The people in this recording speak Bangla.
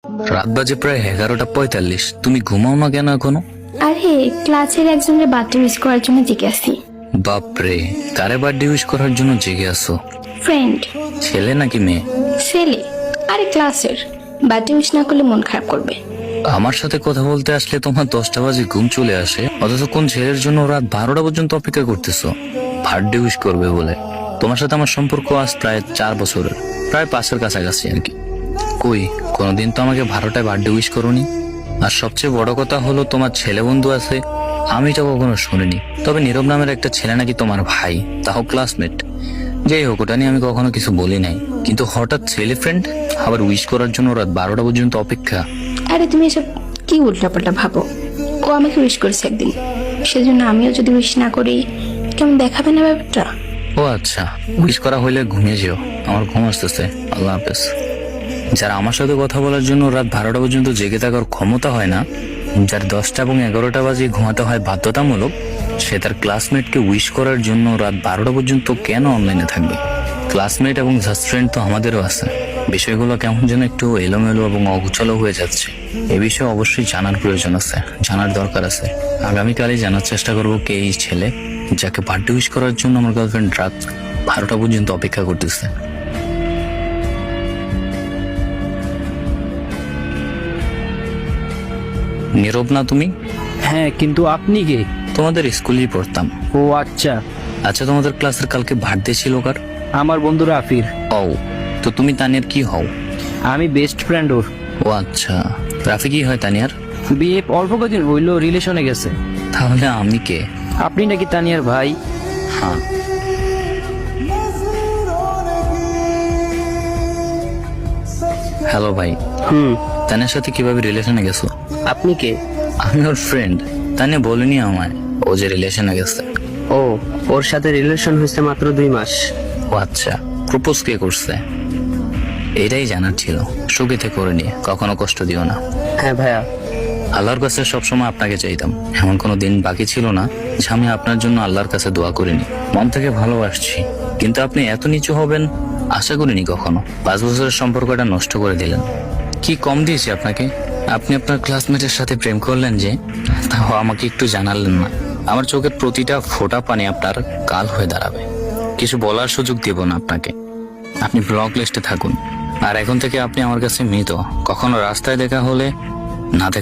রাত বাজে প্রায় 11:45। তুমি ঘুমাও না কেন এখনো? আরে ক্লাসের একজনের বার্থডে উইশ করার জন্য জেগে আছি। বাপরে, কারে বার্থডে উইশ করার জন্য জেগে আসো? ফ্রেন্ড। ছেলে নাকি মেয়ে? ছেলে। আরে ক্লাসের বার্থডে উইশ না করলে মন খারাপ করবে। আমার সাথে কথা বলতে আসলে তোমার 10টা বাজে ঘুম চলে আসে, অথচ কোন ছেলের জন্য রাত 12টা পর্যন্ত অপেক্ষা করতেছো বার্থডে উইশ করবে বলে। তোমার সাথে আমার সম্পর্ক আজ প্রায় 4 বছরের, প্রায় 5-এর কাছাকাছি আর কি। কই কোনোদিন তো আমাকে 12টায় বার্থডে উইশ করোনি। আর সবচেয়ে বড় কথা হলো তোমার ছেলে বন্ধু আছে, আমি এটা কখনো শুনিনি। তবে নীরব নামের একটা ছেলে নাকি তোমার ভাই, তাও ক্লাসমেট। যাই হোক, ওটা নিয়ে আমি কখনো কিছু বলি নাই, কিন্তু হঠাৎ ছেলে ফ্রেন্ড আবার উইশ করার জন্য রাত 12টা পর্যন্ত অপেক্ষা। আরে তুমি এসব কি উল্টাপাল্টা ভাবো? ও আমাকে উইশ করেছে একদিন, সেজন্য আমিও যদি উইশ না করি কেমন দেখাবে না ব্যাপারটা? ও আচ্ছা, উইশ করা হইলে ঘুমিয়ে যেও, আমার ঘুম আসতেছে। আল্লাহ হাফেজ। যারা আমার সাথে কথা বলার জন্য রাত 12টা পর্যন্ত জেগে থাকার ক্ষমতা হয় না, যার 10টা এবং 11টা বাজে ঘুমাতে হয় বাধ্যতামূলক, সে তার ক্লাসমেটকে উইশ করার জন্য রাত 12টা পর্যন্ত কেন অনলাইনে থাকবে? ক্লাসমেট এবং জাস্ট ফ্রেন্ড তো আমাদেরও আছে। বিষয়গুলো কেমন যেন একটু এলোমেলো এবং অগুছালো হয়ে যাচ্ছে। এ বিষয়ে অবশ্যই জানার প্রয়োজন আছে, জানার দরকার আছে। আগামীকালই জানার চেষ্টা করবো কে এই ছেলে যাকে বার্থডে উইশ করার জন্য আমার গার্লফ্রেন্ড রাত 12টা পর্যন্ত অপেক্ষা করতেছে। নীরব না তুমি? হ্যাঁ, কিন্তু আপনি কে? তোমাদের স্কুলেই পড়তাম। ও আচ্ছা, আচ্ছা, তোমাদের ক্লাসের কালকে বার্থডে ছিল কার? আমার বন্ধু রাফির। ও, তো তুমি তানিয়ার কি হও? আমি বেস্ট ফ্রেন্ড ওর। ও আচ্ছা, রাফি কি হয় তানিয়ার? বিয়ে অল্প কদিন হইলো, রিলেশনে গেছে। তাহলে আমি কে? আপনি নাকি তানিয়ার ভাই? হ্যাঁ। হ্যালো ভাই, তানিয়ার সাথে কিভাবে রিলেশনে গেছো? আপনি কে? আমি ওর ফ্রেন্ড। তানিয়া বলেনি আমায় ও যে রিলেশনে গেছে। ও, ওর সাথে রিলেশন হয়েছে মাত্র 2 মাস। ও আচ্ছা, প্রপোজ কে করছে? এটাই জানার ছিল। সুখেতে করে নিয়ে কখনো কষ্ট দিও না। হ্যাঁ ভাইয়া। আল্লাহর কাছে সবসময় আপনাকে চাইতাম, এমন কোনো দিন বাকি ছিল না যে আমি আপনার জন্য আল্লাহর কাছে দোয়া করিনি। মন থেকে ভালোবাসছি, কিন্তু আপনি এত নিচু হবেন আশা করিনি কখনো। 5 বছরের সম্পর্কটা নষ্ট করে দিলেন। কি কম দিয়েছি আপনাকে? আপনি আপনার ক্লাসমেটের সাথে প্রেম করলেন যে, তাও আমাকে একটু জানালেন না। আমার চোখের প্রতিটা ফোঁটা পানি আপনার কাল হয়ে দাঁড়াবে। কিছু বলার সুযোগ দেব না আপনাকে। আপনি ব্লক লিস্টে থাকুন। আর এখন থেকে আপনি আমার কাছে মৃত। কখনো রাস্তায় দেখা হলে না